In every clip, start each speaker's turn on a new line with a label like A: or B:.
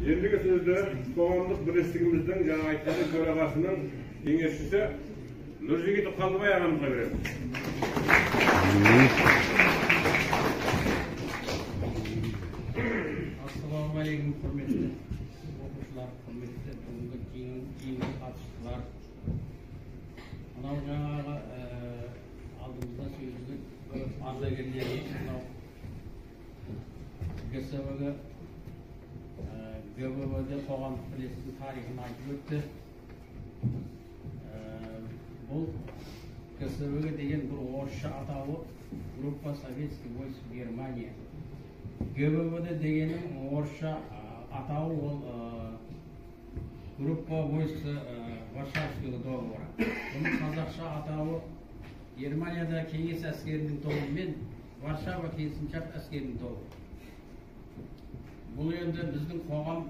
A: Endigi sözde Koğamlık Birleştigimizden жаңа айтқан төрағасының кеңесшісі Нұржігіт Қалдыбай ағамызға береміз.
B: Ассалаумағалейкум, құрметті оқушылар, құрметті бүгінгі жиынға қатысушылар. Мынау жаңағы алдымызда сөйлеген ардагерлеріміз мынау ГСВ-ге ГБВ-де қоғамдық бірлестіктің тарихын айтып өтті. Бұл ГСВ-ге деген бір орысша атауы Группа Советский войск Германия. ГБВ-де дегенің орысша атауы ол Группа войск Варшавского договора. Бұның қазақша атауы Германияда кеңес әскерінің тобы мен Варшава келісімшарт әскерінің тобы. Бұл енді біздің қоғам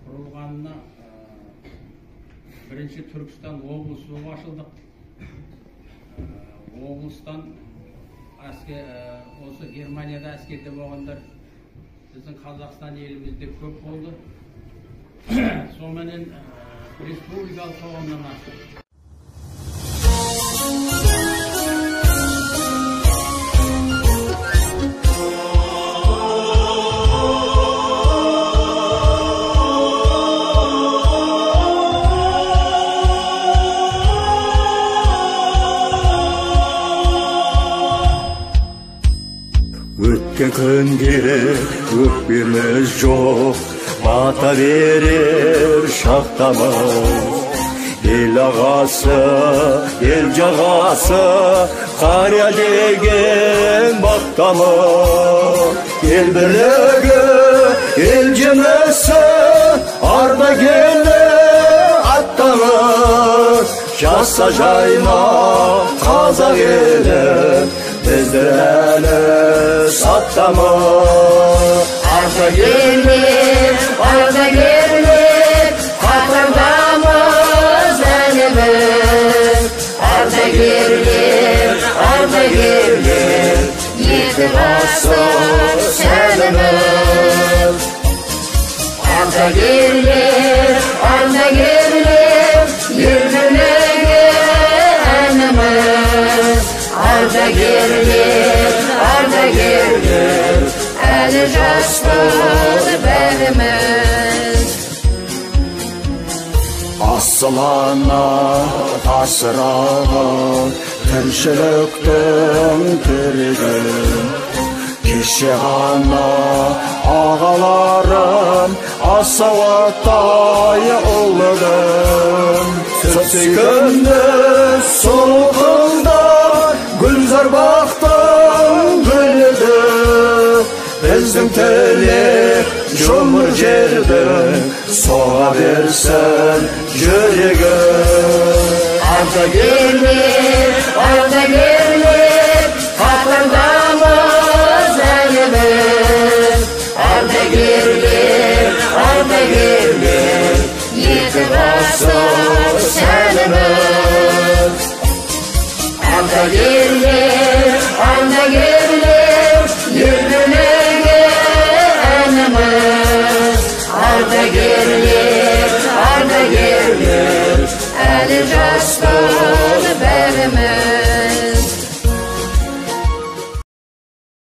B: құрылғанына бірінші Түркістан облысы болып ашылдық. Облыстан осы Германияда әскерде болғандар біздің Қазақстан елімізде көп болды. Сонымен республикалық қоғамнан аштық.
C: Өткен күндері өкпеміз жоқ, бата берер шақтамыз. Ел ағасы, ел жағасы, қария деген бақтамыз. Ел бірлігі, ел жемісі, ардагерлі аттамыз. Жаса жайна қазақ елі, бізді әлі саттамыз.
D: Ардагерлер, қатардамыз әліміз. Ардагерлер, екі ғасыр сәліміз. Ардагерлер, ел бірлігі әніміз. Ардагерлер, әлі жастар бәріміз.
C: Асылана тасыраған тіршіліктің тірегі. Кеше ғана ағаларым асауаттай ұлыдым. Сүт секілді сұлу қыздар гүлзар бақтың гүліді. Біздің тілек жұмыр жердің соға берсін жүрегі.
D: Ардагерлер, қатардамыз әліміз. Ардагерлер, екі ғасыр сәліміз. Ардагерлер, ел бірлігі әніміз. Ардагерлер, әлі жастар